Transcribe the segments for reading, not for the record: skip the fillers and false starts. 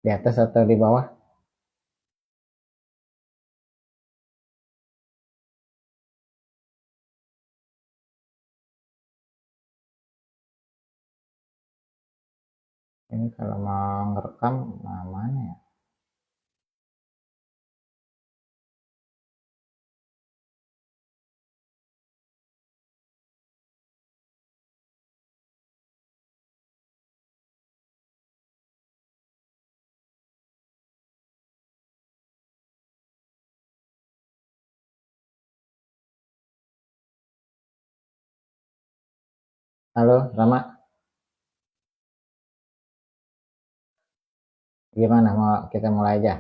Di atas atau di bawah? Ini kalau mau ngerekam namanya ya. Halo, Rama. Gimana, mau kita mulai aja?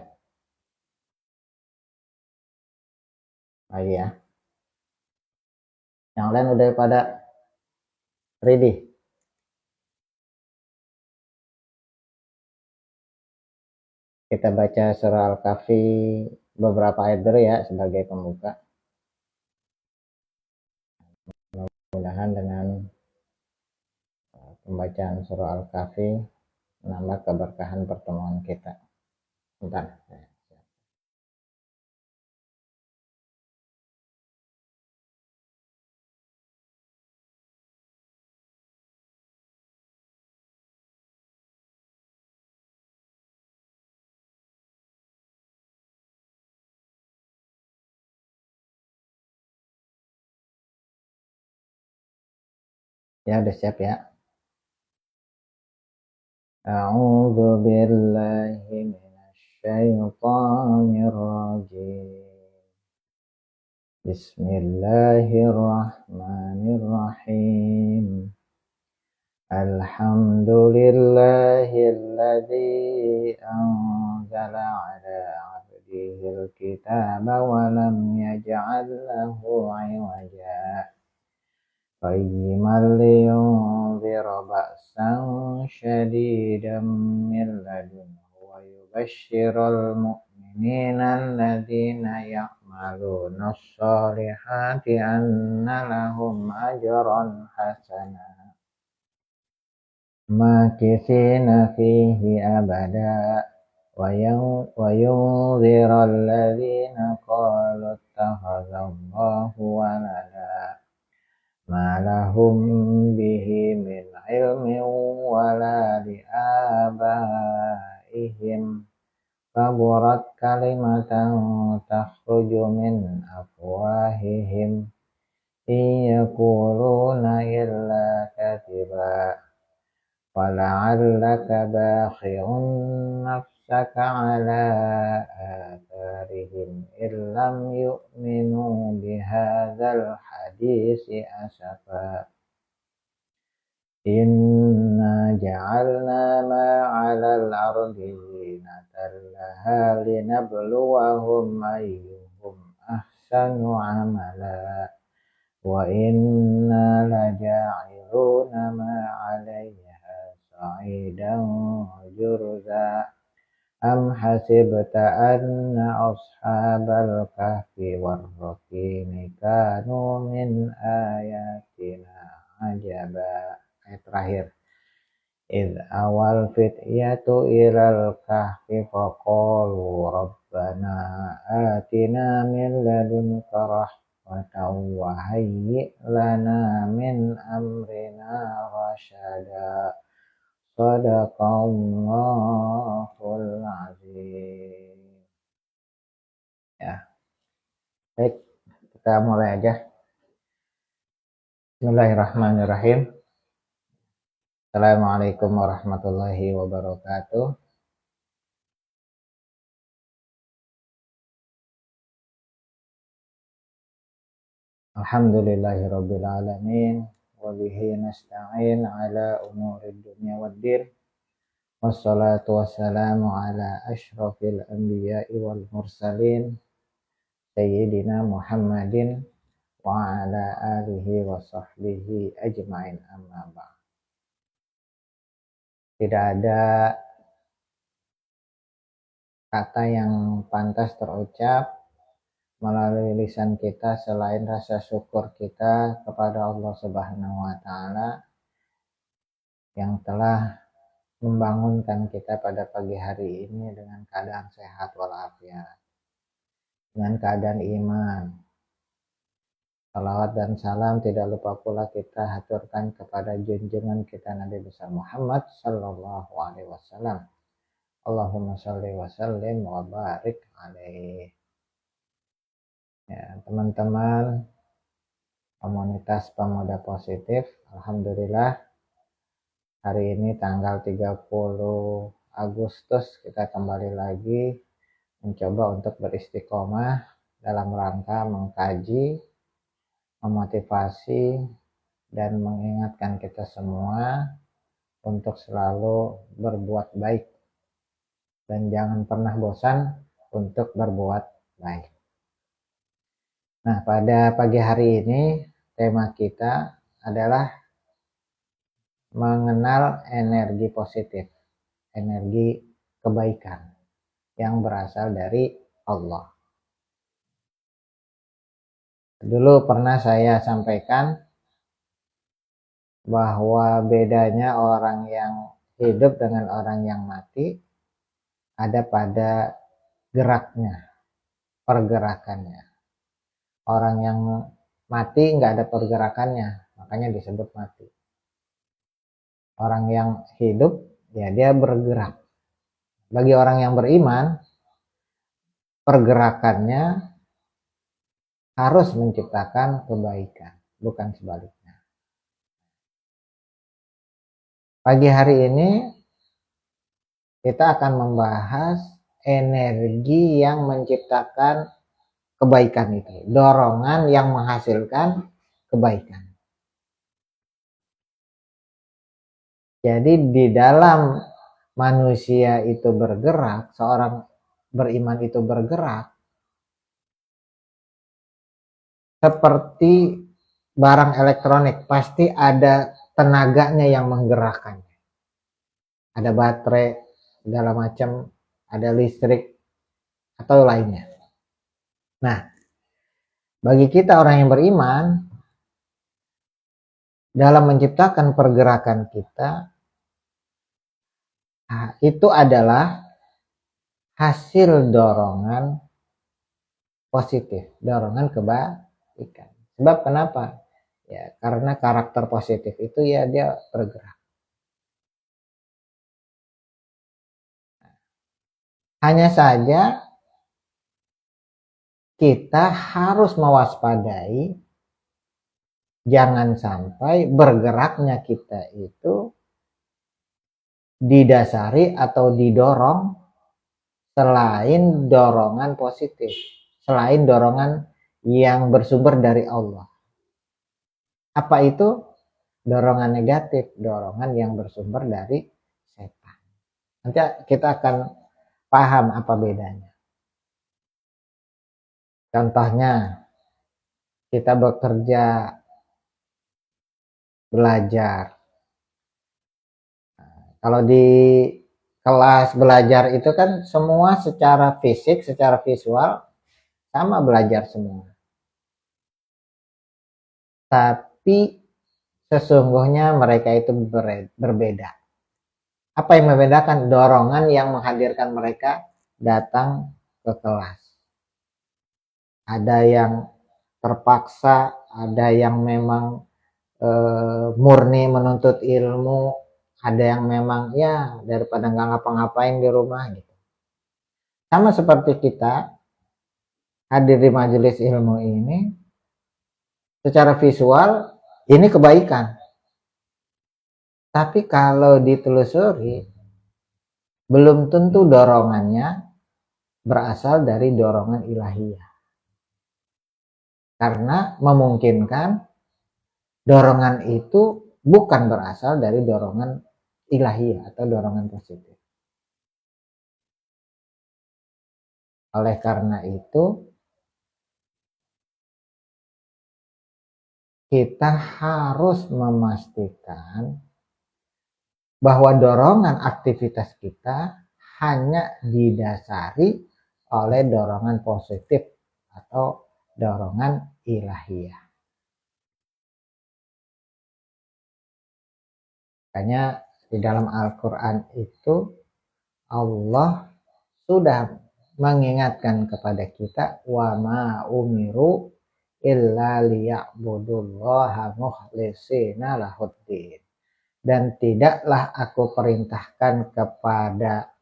Lagi ya. Yang lain udah pada ready? Kita baca surah Al-Kahfi beberapa ayat dulu ya sebagai pembuka. Mudah-mudahan dengan pembacaan surah Al-Kahfi menambah keberkahan pertemuan kita. Bentar. Ya, udah siap ya. A'udzu billahi minasyaitonir rajim. Bismillahirrahmanirrahim. Alhamdulillahilladzi anzala ala 'abdihil kitaba wa lam yaj'al lahu 'iwaja. قيما لينذر بأسا شديدا من لدنه ويبشر المؤمنين الذين يعملون الصالحات أن لهم أجرا حسنا ماكثين فيه أبدا وينذر الذين قالوا اتخذ الله ولدا ما لهم به من علم ولا لآبائهم كبرت كلمة تخرج من أفواههم إن يقولون إلا كذبا فلعلك باخع نفسك على آثارهم إن لم يؤمنوا بهذا الحديث أسفا إنا جعلنا ما على الأرض زينة لها لنبلوهم أيهم أحسن عملا وإنا لجاعلون ما عليها صعيدا جرزا أم حسبت أن أصحاب الكهف والرقيم كانوا من آياتنا عجبا. Ayat terakhir. إذ أوى الفتية إلى الكهف فقالوا ربنا آتنا من لدنك رحمة وهيئ لنا من أمرنا رشدا Sadaqallahul azim. Ya, baik, kita mulai aja. Bismillahirrahmanirrahim. Assalamualaikum warahmatullahi wabarakatuh. Alhamdulillahirabbil alamin wa bihi nasta'in ala umurid dunya waddin. Wassalatu wassalamu ala asyrafil anbiya'i wal mursalin sayyidina Muhammadin wa ala alihi wa sahbihi ajma'in amma ba'd. Tidak ada kata yang pantas terucap melalui lisan kita selain rasa syukur kita kepada Allah Subhanahu wa taala yang telah membangunkan kita pada pagi hari ini dengan keadaan sehat walafiat, dengan keadaan iman. Salawat dan salam tidak lupa pula kita haturkan kepada junjungan kita Nabi besar Muhammad sallallahu alaihi wasallam. Allahumma sholli wa sallim wa barik alaihi. Ya, teman-teman komunitas pemuda positif, alhamdulillah hari ini tanggal 30 Agustus kita kembali lagi mencoba untuk beristiqomah dalam rangka mengkaji, memotivasi, dan mengingatkan kita semua untuk selalu berbuat baik dan jangan pernah bosan untuk berbuat baik. Nah, pada pagi hari ini tema kita adalah mengenal energi positif, energi kebaikan yang berasal dari Allah. Dulu pernah saya sampaikan bahwa bedanya orang yang hidup dengan orang yang mati ada pada geraknya, pergerakannya. Orang yang mati nggak ada pergerakannya, makanya disebut mati. Orang yang hidup, ya dia bergerak. Bagi orang yang beriman, pergerakannya harus menciptakan kebaikan, bukan sebaliknya. Pagi hari ini kita akan membahas energi yang menciptakan kebaikan itu, dorongan yang menghasilkan kebaikan. Jadi di dalam manusia itu bergerak, seorang beriman itu bergerak seperti barang elektronik, pasti ada tenaganya yang menggerakkannya. Ada baterai, segala macam, ada listrik, atau lainnya. Nah, bagi kita orang yang beriman, dalam menciptakan pergerakan kita, itu adalah hasil dorongan positif, dorongan kebaikan. Sebab kenapa? Ya, karena karakter positif itu ya dia bergerak. Hanya saja kita harus mewaspadai jangan sampai bergeraknya kita itu didasari atau didorong selain dorongan positif, selain dorongan yang bersumber dari Allah. Apa itu? Dorongan negatif, dorongan yang bersumber dari setan. Nanti kita akan paham apa bedanya. Contohnya, kita bekerja, belajar. Kalau di kelas belajar itu kan semua secara fisik, secara visual sama belajar semua. Tapi sesungguhnya mereka itu berbeda. Apa yang membedakan? Dorongan yang menghadirkan mereka datang ke kelas. Ada yang terpaksa, ada yang memang murni menuntut ilmu, ada yang memang ya daripada nggak ngapa-ngapain di rumah gitu. Sama seperti kita hadir di majelis ilmu ini, secara visual ini kebaikan. Tapi kalau ditelusuri, belum tentu dorongannya berasal dari dorongan ilahiyah. Karena memungkinkan dorongan itu bukan berasal dari dorongan ilahiyah atau dorongan positif. Oleh karena itu, kita harus memastikan bahwa dorongan aktivitas kita hanya didasari oleh dorongan positif atau dorongan ilahiyah. Makanya Di dalam Al-Quran itu Allah sudah mengingatkan kepada kita, wa ma umiru illa liya'budullaha mukhlishina lahuddin. Dan tidaklah aku perintahkan kepada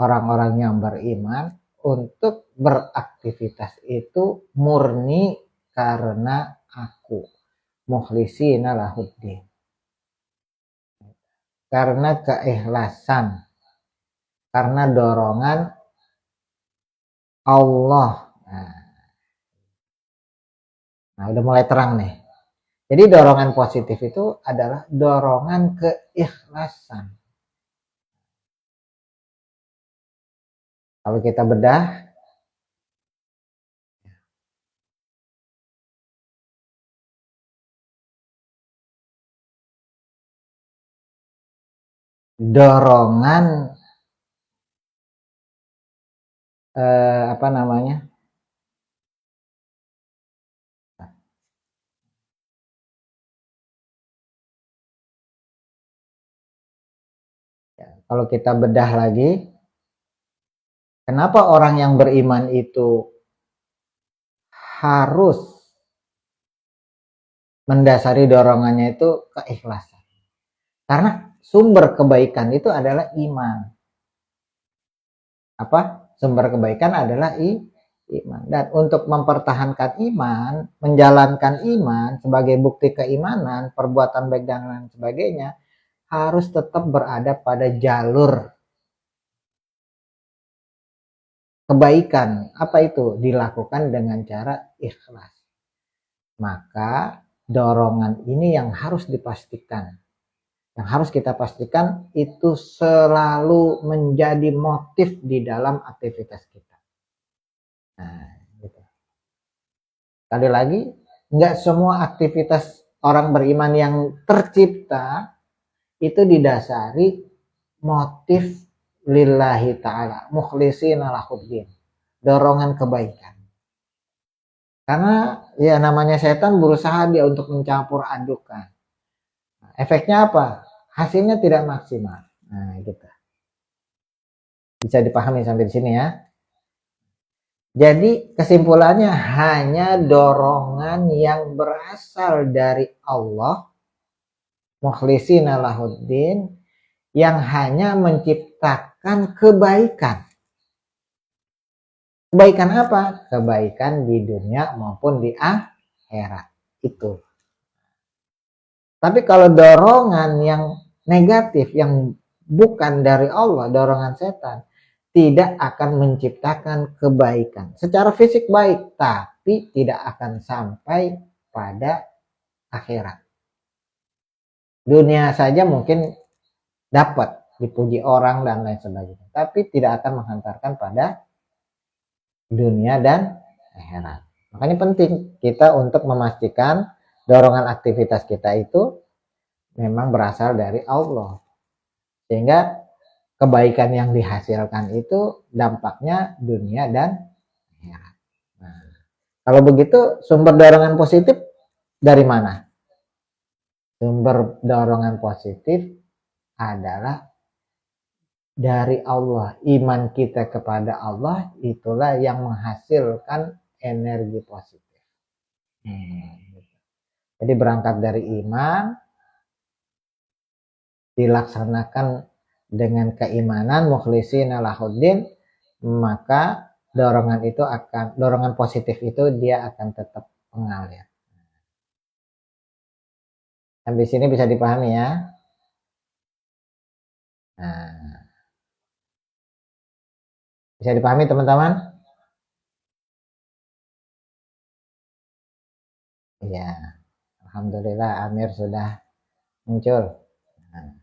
orang-orang yang beriman untuk beraktivitas itu murni karena aku, mukhlishina lahuddin, karena keikhlasan, karena dorongan Allah. Nah, udah mulai terang nih. Jadi dorongan positif itu adalah dorongan keikhlasan. Kalau kita bedah, dorongan apa namanya? Kalau kita bedah lagi, kenapa orang yang beriman itu harus mendasari dorongannya itu keikhlasan? Karena sumber kebaikan itu adalah iman. Apa? Sumber kebaikan adalah iman. Dan untuk mempertahankan iman, menjalankan iman sebagai bukti keimanan, perbuatan baik dan lain sebagainya, harus tetap berada pada jalur kebaikan. Apa itu? Dilakukan dengan cara ikhlas. Maka dorongan ini yang harus dipastikan. Yang harus kita pastikan itu selalu menjadi motif di dalam aktivitas kita. Nah, gitu. Sekali lagi, nggak semua aktivitas orang beriman yang tercipta itu didasari motif lillahi ta'ala, mukhlishina lahuddin, dorongan kebaikan. Karena ya namanya setan berusaha dia untuk mencampur adukan. Nah, efeknya apa? Hasilnya tidak maksimal. Nah, gitu. Bisa dipahami sampai di sini ya. Jadi kesimpulannya hanya dorongan yang berasal dari Allah, mukhlishina lahuddin, yang hanya menciptakan kebaikan. Kebaikan apa? Kebaikan di dunia maupun di akhirat. Itu. Tapi kalau dorongan yang negatif, yang bukan dari Allah, dorongan setan, tidak akan menciptakan kebaikan. Secara fisik baik, tapi tidak akan sampai pada akhirat. Dunia saja mungkin dapat dipuji orang dan lain sebagainya, tapi tidak akan menghantarkan pada dunia dan akhirat. Makanya penting kita untuk memastikan dorongan aktivitas kita itu memang berasal dari Allah, sehingga kebaikan yang dihasilkan itu dampaknya dunia dan akhirat. Nah, kalau begitu sumber dorongan positif dari mana? Sumber dorongan positif adalah dari Allah. Iman kita kepada Allah itulah yang menghasilkan energi positif. Jadi berangkat dari iman, dilaksanakan dengan keimanan, mukhlishina lahuddin, maka dorongan positif itu dia akan tetap mengalir. Sampai sini bisa dipahami ya. Nah, bisa dipahami teman-teman? Iya, alhamdulillah Amir sudah muncul. Nah,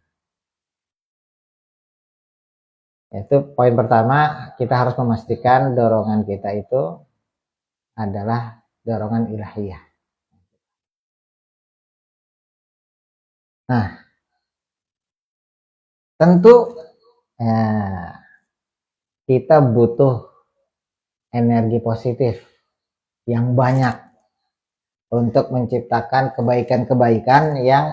itu poin pertama, kita harus memastikan dorongan kita itu adalah dorongan ilahiyah. Nah, tentu kita butuh energi positif yang banyak untuk menciptakan kebaikan-kebaikan yang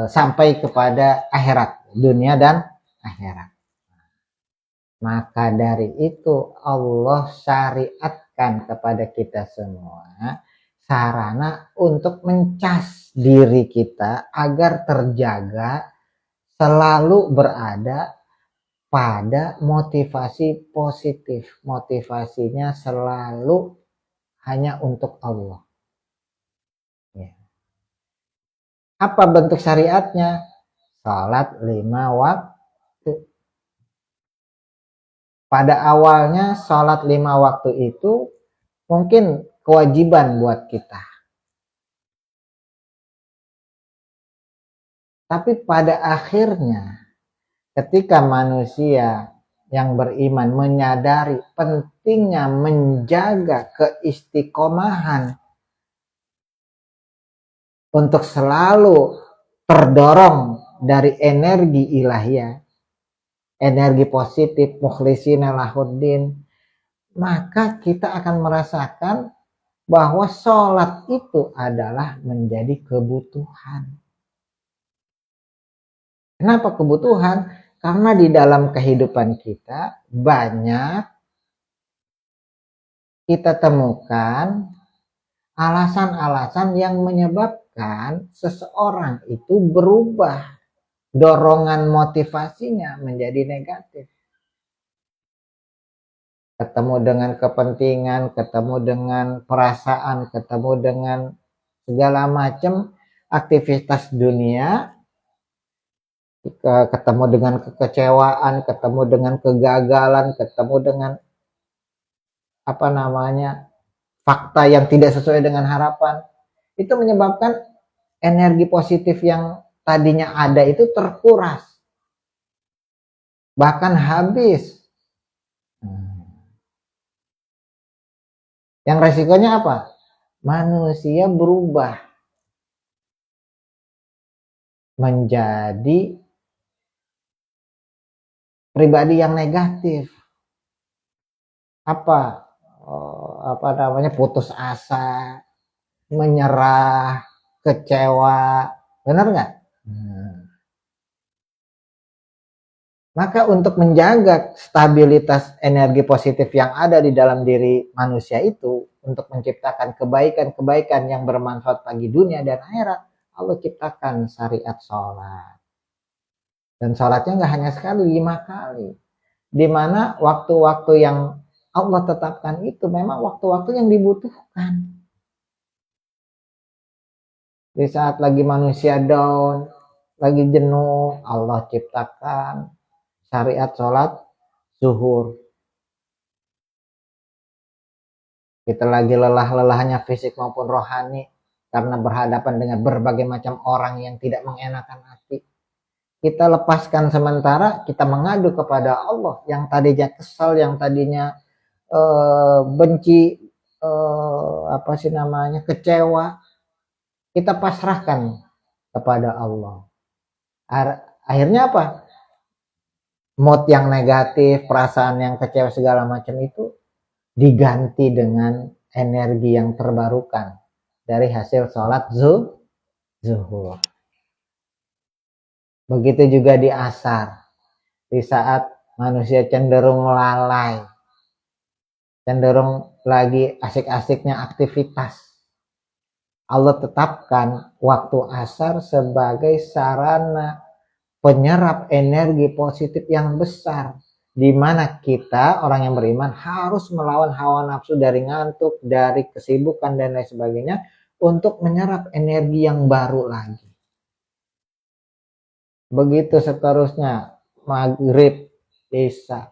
sampai kepada akhirat, dunia dan akhirat. Maka dari itu Allah syariatkan kepada kita semua sarana untuk mencas diri kita agar terjaga selalu berada pada motivasi positif. Motivasinya selalu hanya untuk Allah. Ya. Apa bentuk syariatnya? Salat 5 waktu. Pada awalnya salat 5 waktu itu mungkin kewajiban buat kita. Tapi pada akhirnya ketika manusia yang beriman menyadari pentingnya menjaga keistiqomahan untuk selalu terdorong dari energi ilahiyah, energi positif, mukhlisina lahuddin, maka kita akan merasakan bahwa sholat itu adalah menjadi kebutuhan. Kenapa kebutuhan? Karena di dalam kehidupan kita banyak kita temukan alasan-alasan yang menyebabkan seseorang itu berubah, dorongan motivasinya menjadi negatif. Ketemu dengan kepentingan, ketemu dengan perasaan, ketemu dengan segala macam aktivitas dunia, ketemu dengan kekecewaan, ketemu dengan kegagalan, ketemu dengan fakta yang tidak sesuai dengan harapan, itu menyebabkan energi positif yang tadinya ada itu terkuras, bahkan habis. Yang resikonya apa? Manusia berubah menjadi pribadi yang negatif. Putus asa, menyerah, kecewa, benar nggak? Maka untuk menjaga stabilitas energi positif yang ada di dalam diri manusia itu, untuk menciptakan kebaikan-kebaikan yang bermanfaat bagi dunia dan akhirat, Allah ciptakan syariat sholat. Dan sholatnya nggak hanya sekali, 5 kali. Dimana waktu-waktu yang Allah tetapkan itu memang waktu-waktu yang dibutuhkan. Di saat lagi manusia down, lagi jenuh, Allah ciptakan syariat sholat zuhur. Kita lagi lelah-lelahnya fisik maupun rohani karena berhadapan dengan berbagai macam orang yang tidak mengenakan hati. Kita lepaskan sementara, kita mengadu kepada Allah yang tadinya kesal, yang tadinya benci, kecewa. Kita pasrahkan kepada Allah. Akhirnya apa? Mood yang negatif, perasaan yang kecewa segala macam itu diganti dengan energi yang terbarukan dari hasil sholat zuhur. Begitu juga di asar, di saat manusia cenderung lalai, cenderung lagi asik-asiknya aktivitas, Allah tetapkan waktu asar sebagai sarana penyerap energi positif yang besar, di mana kita orang yang beriman harus melawan hawa nafsu dari ngantuk, dari kesibukan dan lain sebagainya untuk menyerap energi yang baru lagi. Begitu seterusnya, maghrib, isya,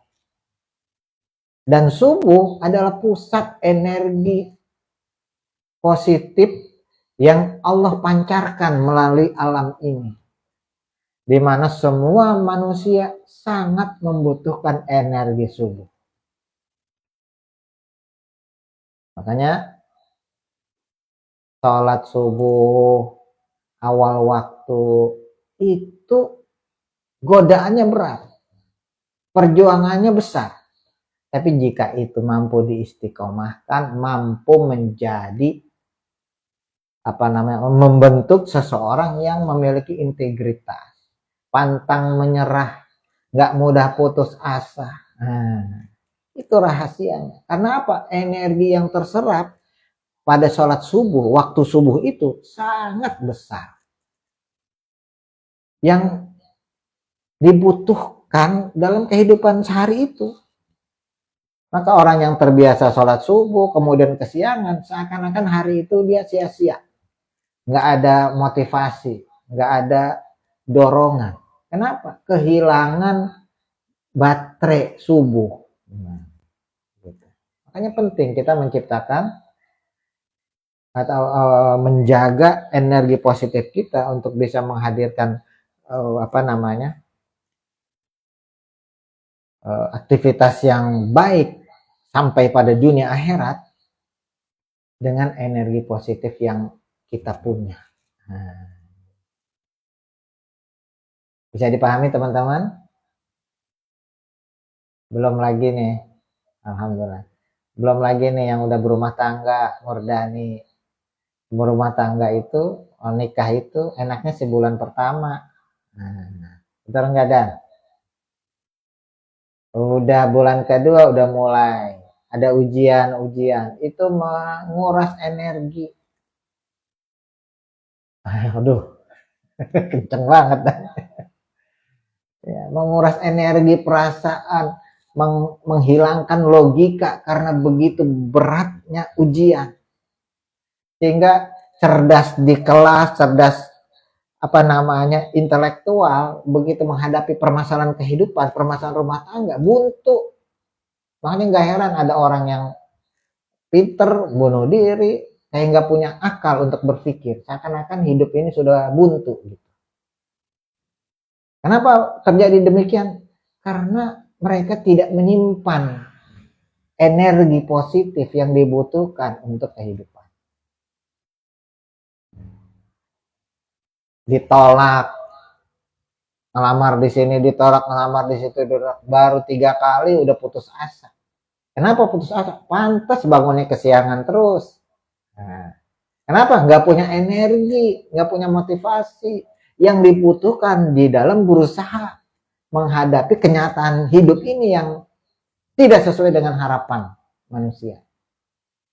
dan subuh adalah pusat energi positif yang Allah pancarkan melalui alam ini, di mana semua manusia sangat membutuhkan energi subuh. Makanya sholat subuh awal waktu itu godaannya berat, perjuangannya besar. Tapi jika itu mampu diistiqomahkan, mampu menjadi membentuk seseorang yang memiliki integritas, pantang menyerah, nggak mudah putus asa. Nah, itu rahasianya. Karena apa? Energi yang terserap pada sholat subuh, waktu subuh itu sangat besar. Yang dibutuhkan dalam kehidupan sehari itu. Maka orang yang terbiasa sholat subuh, kemudian kesiangan, seakan-akan hari itu dia sia-sia. Nggak ada motivasi, nggak ada dorongan. Kenapa? Kehilangan baterai subuh. Nah, gitu. Makanya penting kita menciptakan atau menjaga energi positif kita untuk bisa menghadirkan aktivitas yang baik sampai pada dunia akhirat dengan energi positif yang kita punya. Nah, bisa dipahami teman-teman? Belum lagi nih, alhamdulillah. Belum lagi nih yang udah berumah tangga, Murdani. Berumah tangga itu, nikah itu enaknya sebulan pertama. Nah, betul nggak Dan? Udah bulan kedua udah mulai ada ujian-ujian, itu menguras energi. Aduh, kenceng banget. Ya, menguras energi perasaan, menghilangkan logika karena begitu beratnya ujian. Sehingga cerdas di kelas, cerdas intelektual, begitu menghadapi permasalahan kehidupan, permasalahan rumah tangga, buntu. Makanya nggak heran ada orang yang pinter bunuh diri, kayak nggak punya akal untuk berpikir, seakan-akan hidup ini sudah buntu gitu. Kenapa terjadi demikian? Karena mereka tidak menyimpan energi positif yang dibutuhkan untuk kehidupan. Ditolak, ngelamar di sini ditolak, ngelamar di situ ditolak, baru 3 kali udah putus asa. Kenapa putus asa? Pantas bangunnya kesiangan terus. Nah, kenapa? Nggak punya energi, nggak punya motivasi. Yang dibutuhkan di dalam berusaha menghadapi kenyataan hidup ini yang tidak sesuai dengan harapan manusia.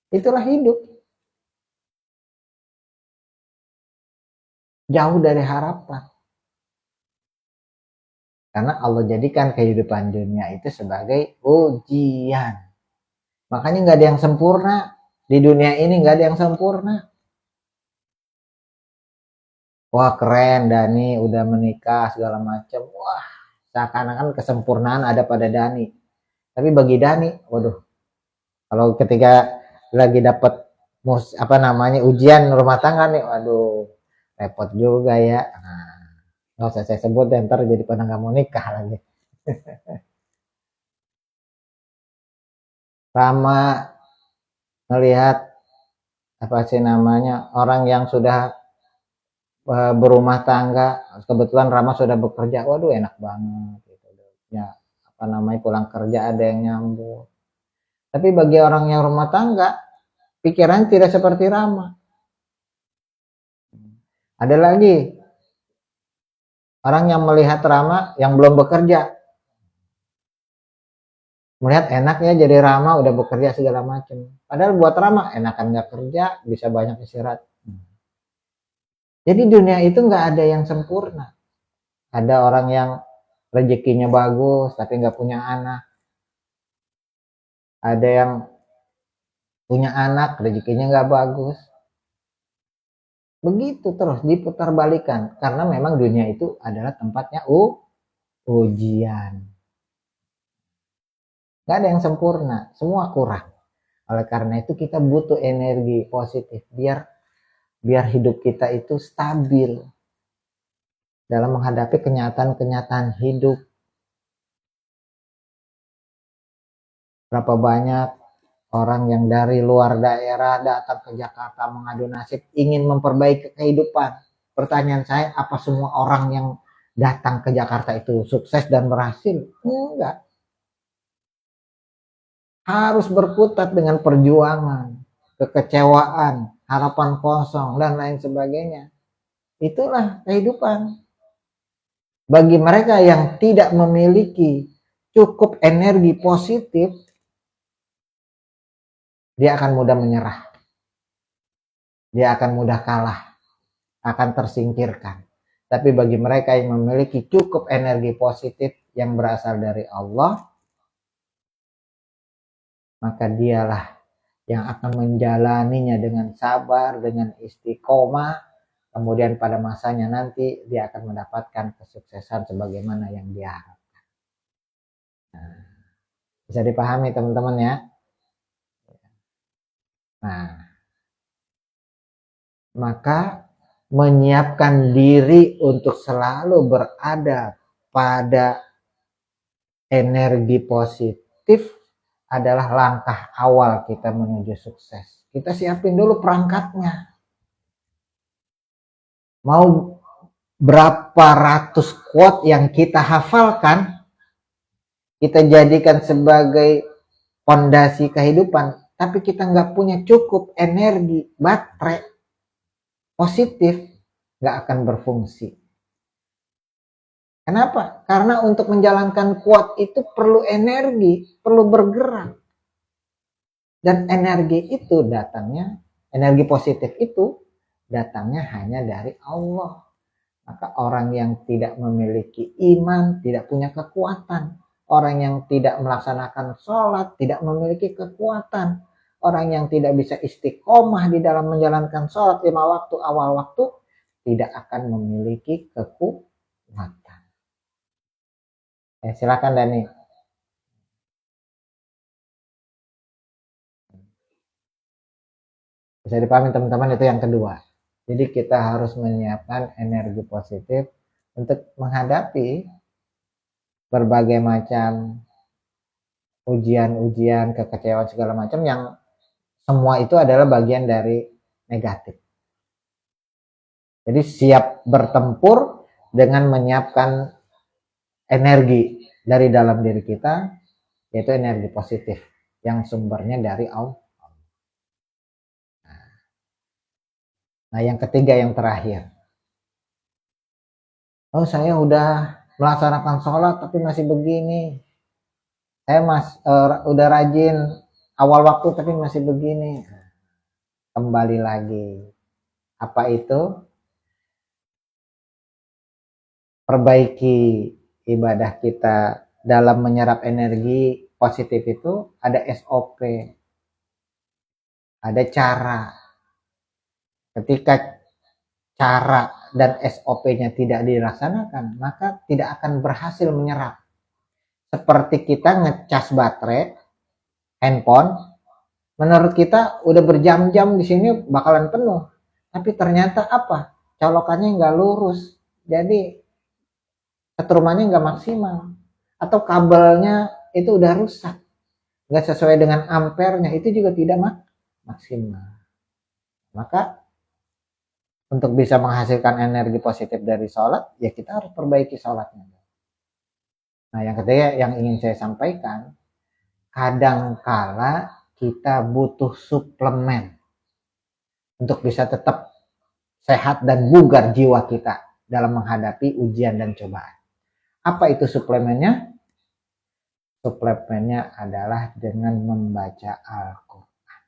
Itulah hidup. Jauh dari harapan. Karena Allah jadikan kehidupan dunia itu sebagai ujian. Makanya nggak ada yang sempurna. Di dunia ini nggak ada yang sempurna. Wah keren Dani udah menikah segala macam. Wah seakan-akan kesempurnaan ada pada Dani. Tapi bagi Dani, waduh, kalau ketika lagi dapat ujian rumah tangga nih, waduh, repot juga ya. Nah, nggak usah saya sebut deh, ntar jadi pada nggak mau nikah lagi. Sama melihat orang yang sudah berumah tangga, kebetulan Rama sudah bekerja, waduh enak banget gitu. Ya pulang kerja ada yang nyambut. Tapi bagi orang yang rumah tangga, pikiran tidak seperti Rama. Ada lagi orang yang melihat Rama yang belum bekerja, melihat enak ya jadi Rama udah bekerja segala macam. Padahal buat Rama enakan nggak kerja, bisa banyak istirahat. Jadi dunia itu nggak ada yang sempurna. Ada orang yang rezekinya bagus tapi nggak punya anak. Ada yang punya anak rezekinya nggak bagus. Begitu terus diputar balikan karena memang dunia itu adalah tempatnya ujian. Gak ada yang sempurna, semua kurang. Oleh karena itu kita butuh energi positif biar hidup kita itu stabil dalam menghadapi kenyataan-kenyataan hidup. Berapa banyak orang yang dari luar daerah datang ke Jakarta mengadu nasib ingin memperbaiki kehidupan. Pertanyaan saya, apa semua orang yang datang ke Jakarta itu sukses dan berhasil? Enggak. Harus berkutat dengan perjuangan, kekecewaan, harapan kosong, dan lain sebagainya. Itulah kehidupan. Bagi mereka yang tidak memiliki cukup energi positif, dia akan mudah menyerah. Dia akan mudah kalah, akan tersingkirkan. Tapi bagi mereka yang memiliki cukup energi positif yang berasal dari Allah, maka dialah yang akan menjalaninya dengan sabar, dengan istiqomah. Kemudian pada masanya nanti dia akan mendapatkan kesuksesan sebagaimana yang dia harapkan. Nah, bisa dipahami teman-teman ya. Nah, maka menyiapkan diri untuk selalu berada pada energi positif adalah langkah awal kita menuju sukses. Kita siapin dulu perangkatnya. Mau berapa ratus quote yang kita hafalkan, kita jadikan sebagai fondasi kehidupan, tapi kita nggak punya cukup energi, baterai positif, nggak akan berfungsi. Kenapa? Karena untuk menjalankan quote itu perlu energi, perlu bergerak. Dan energi itu datangnya, energi positif itu datangnya hanya dari Allah. Maka orang yang tidak memiliki iman, tidak punya kekuatan. Orang yang tidak melaksanakan sholat, tidak memiliki kekuatan. Orang yang tidak bisa istiqomah di dalam menjalankan sholat 5 waktu awal waktu, tidak akan memiliki kekuatan. Silakan Dani. Bisa dipahami teman-teman, itu yang kedua. Jadi kita harus menyiapkan energi positif untuk menghadapi berbagai macam ujian-ujian, kekecewaan segala macam yang semua itu adalah bagian dari negatif. Jadi siap bertempur dengan menyiapkan energi dari dalam diri kita, yaitu energi positif yang sumbernya dari Allah. Nah, yang ketiga, yang terakhir. Oh, saya udah melaksanakan sholat tapi masih begini. Saya udah rajin awal waktu tapi masih begini. Kembali lagi. Apa itu? Perbaiki ibadah kita dalam menyerap energi positif itu ada SOP. Ada cara. Ketika cara dan SOP-nya tidak dilaksanakan, maka tidak akan berhasil menyerap. Seperti kita ngecas baterai handphone, menurut kita udah berjam-jam di sini bakalan penuh, tapi ternyata apa? Colokannya nggak lurus, jadi setrumannya nggak maksimal, atau kabelnya itu udah rusak, nggak sesuai dengan ampernya, itu juga tidak maksimal. Maka untuk bisa menghasilkan energi positif dari sholat, ya kita harus perbaiki sholatnya. Nah, yang ketiga yang ingin saya sampaikan, kadangkala kita butuh suplemen untuk bisa tetap sehat dan bugar jiwa kita dalam menghadapi ujian dan cobaan. Apa itu suplemennya? Suplemennya adalah dengan membaca Al-Quran.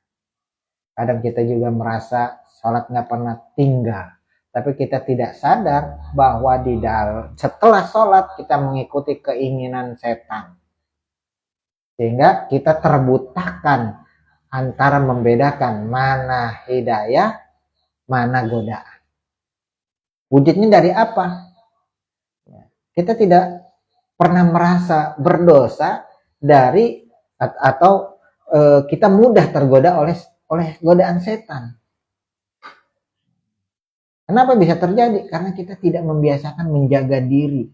Kadang kita juga merasa sholat nggak pernah tinggal, tapi kita tidak sadar bahwa setelah sholat kita mengikuti keinginan setan, sehingga kita terbutakan antara membedakan mana hidayah, mana godaan. Wujudnya dari apa? Kita tidak pernah merasa berdosa dari atau kita mudah tergoda oleh godaan setan. Kenapa bisa terjadi? Karena kita tidak membiasakan menjaga diri.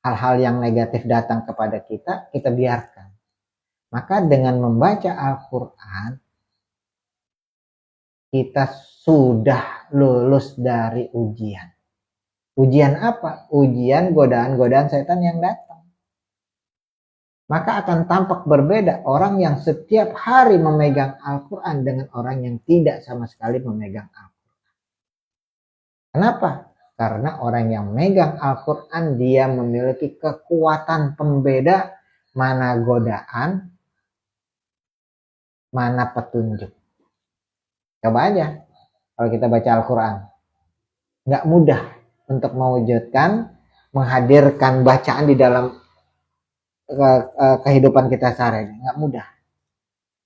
Hal-hal yang negatif datang kepada kita biarkan. Maka dengan membaca Al-Quran, kita sudah lulus dari ujian. Ujian apa? Ujian godaan-godaan setan yang datang. maka akan tampak berbeda orang yang setiap hari memegang Al-Quran dengan orang yang tidak sama sekali memegang Al-Quran. Kenapa? Karena orang yang megang Al-Quran dia memiliki kekuatan pembeda mana godaan, mana petunjuk. Coba aja kalau kita baca Al-Quran, nggak mudah untuk mewujudkan, menghadirkan bacaan di dalam kehidupan kita sehari-hari, nggak mudah.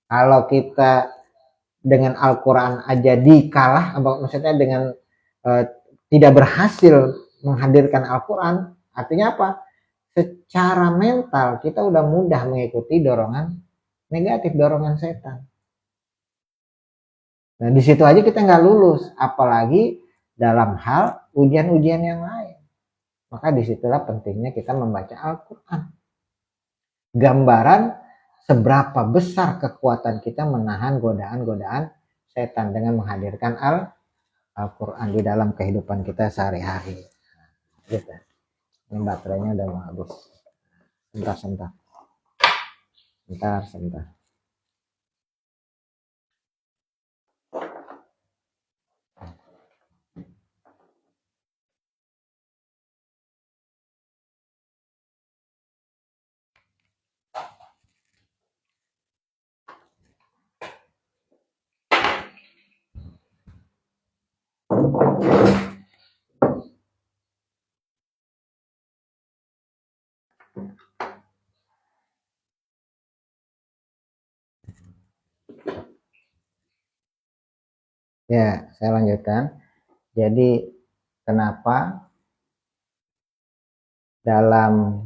Kalau kita dengan Al-Quran aja dikalah, maksudnya dengan tidak berhasil menghadirkan Al-Quran, artinya apa? Secara mental kita udah mudah mengikuti dorongan negatif, dorongan setan. Nah di situ aja kita nggak lulus, apalagi dalam hal ujian-ujian yang lain. Maka disitulah pentingnya kita membaca Al-Quran. Gambaran seberapa besar kekuatan kita menahan godaan-godaan setan dengan menghadirkan Al-Quran di dalam kehidupan kita sehari-hari. Gitu. Ini baterainya udah mau habis. Sebentar. Ya, saya lanjutkan. Jadi kenapa dalam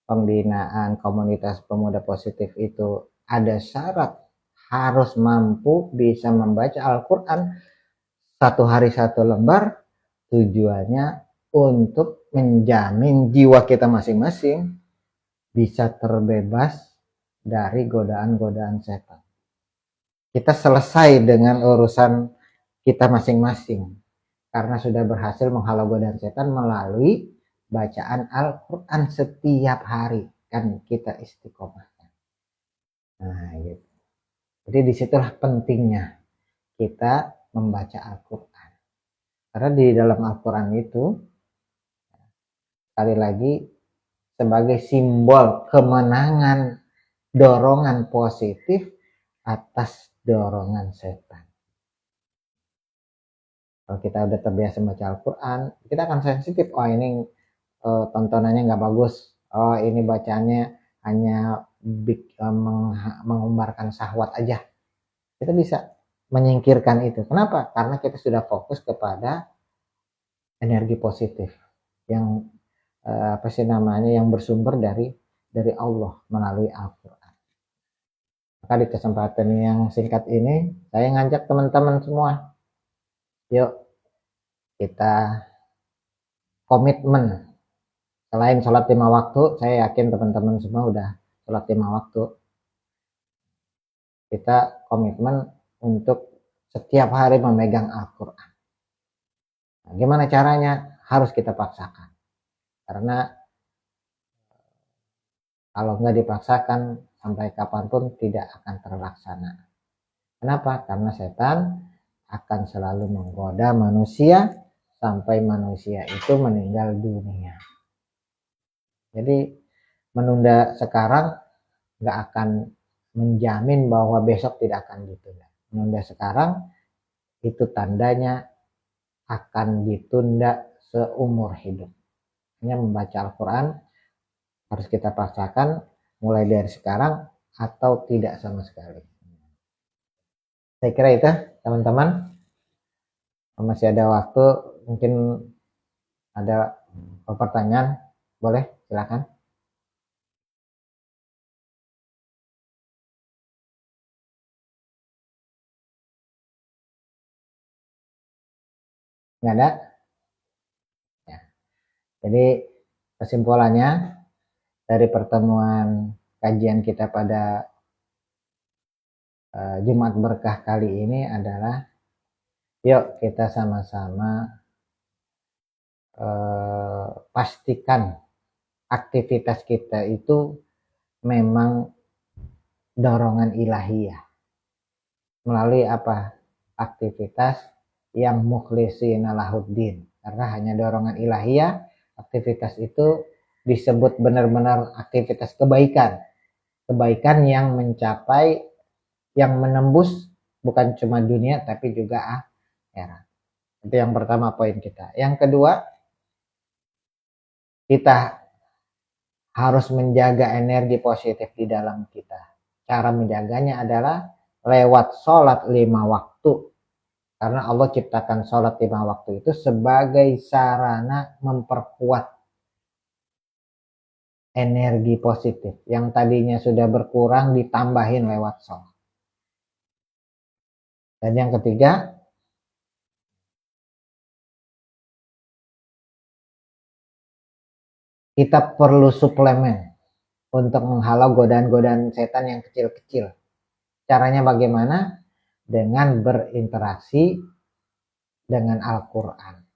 pembinaan komunitas pemuda positif itu ada syarat harus mampu bisa membaca Al-Quran satu hari satu lembar, tujuannya untuk menjamin jiwa kita masing-masing bisa terbebas dari godaan-godaan setan. Kita selesai dengan urusan kita masing-masing karena sudah berhasil menghalau godaan setan melalui bacaan Al-Quran setiap hari, kan kita istiqomah. Nah gitu. Jadi disitulah pentingnya kita membaca Al-Quran, karena di dalam Al-Quran itu sekali lagi sebagai simbol kemenangan dorongan positif atas dorongan setan. Kalau kita udah terbiasa baca Al-Quran, kita akan sensitif. Oh ini tontonannya nggak bagus. Oh ini bacaannya hanya mengumbarkan syahwat aja. Kita bisa menyingkirkan itu. Kenapa? Karena kita sudah fokus kepada energi positif yang yang bersumber dari Allah melalui Al-Quran. Maka di kesempatan yang singkat ini saya ngajak teman-teman semua, yuk kita komitmen. Selain sholat 5 waktu, saya yakin teman-teman semua udah sholat 5 waktu. Kita komitmen untuk setiap hari memegang Al-Quran. Nah, gimana caranya? Harus kita paksakan. Karena kalau nggak dipaksakan, sampai kapanpun tidak akan terlaksana. Kenapa? Karena setan akan selalu menggoda manusia sampai manusia itu meninggal dunia. Jadi menunda sekarang nggak akan menjamin bahwa besok tidak akan ditunda. Menunda sekarang itu tandanya akan ditunda seumur hidup. Hanya membaca Al-Quran harus kita paksakan mulai dari sekarang atau tidak sama sekali. Saya kira itu teman-teman. Masih ada waktu, mungkin ada pertanyaan, boleh silakan. Nggak ada? Ya. Jadi kesimpulannya dari pertemuan kajian kita pada Jumat Berkah kali ini adalah yuk kita sama-sama pastikan aktivitas kita itu memang dorongan ilahiyah melalui apa? Aktivitas yang mukhlisina lahuddin. Karena hanya dorongan ilahiyah, aktivitas itu disebut benar-benar aktivitas kebaikan. Kebaikan yang mencapai, yang menembus bukan cuma dunia tapi juga akhirat. Itu yang pertama poin kita. Yang kedua, kita harus menjaga energi positif di dalam kita. Cara menjaganya adalah lewat sholat 5 waktu. Karena Allah ciptakan sholat 5 waktu itu sebagai sarana memperkuat energi positif. Yang tadinya sudah berkurang ditambahin lewat sholat. Dan yang ketiga, kita perlu suplemen untuk menghalau godaan-godaan setan yang kecil-kecil. Caranya bagaimana? Dengan berinteraksi dengan Al-Quran.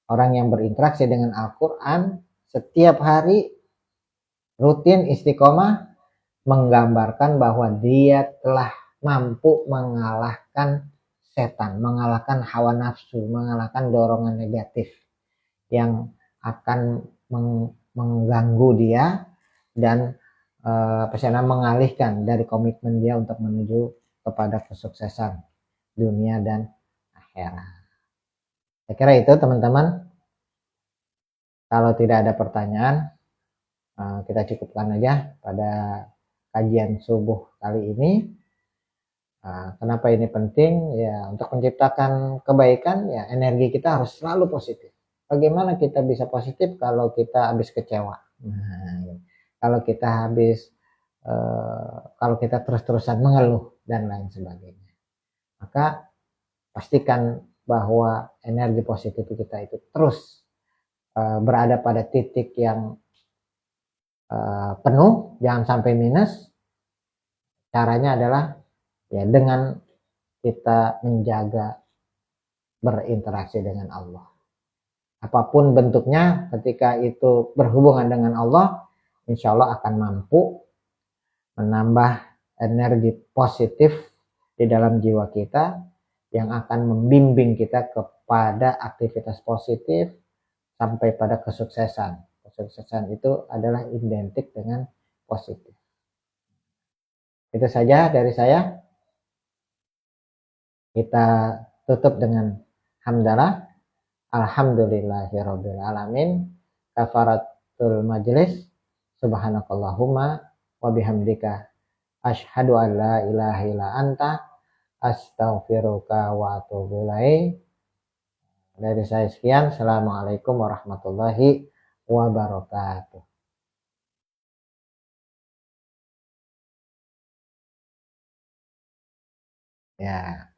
Orang yang berinteraksi dengan Al-Quran setiap hari rutin istiqomah menggambarkan bahwa dia telah mampu mengalahkan setan, mengalahkan hawa nafsu, mengalahkan dorongan negatif yang akan mengganggu dia dan mengalihkan dari komitmen dia untuk menuju kepada kesuksesan dunia dan akhirat. Saya kira itu teman-teman. Kalau tidak ada pertanyaan, kita cukupkan aja pada kajian subuh kali ini. Kenapa ini penting? Ya, untuk menciptakan kebaikan, ya energi kita harus selalu positif. Bagaimana kita bisa positif kalau kita habis kecewa? Nah, kalau kita kalau kita terus-terusan mengeluh dan lain sebagainya. Maka pastikan bahwa energi positif kita itu terus berada pada titik yang penuh, jangan sampai minus. Caranya adalah ya dengan kita menjaga berinteraksi dengan Allah. Apapun bentuknya, ketika itu berhubungan dengan Allah, insya Allah akan mampu menambah energi positif di dalam jiwa kita yang akan membimbing kita kepada aktivitas positif sampai pada kesuksesan. Kesuksesan itu adalah identik dengan positif. Itu saja dari saya. Kita tutup dengan hamdalah. Alhamdulillahirabbil alamin. Kafaratul majlis. Subhanakallahumma wa bihamdika asyhadu an la ilaha illa anta astaghfiruka wa atubu ilaik. Dari saya sekian. Assalamualaikum warahmatullahi wabarakatuh. Ya.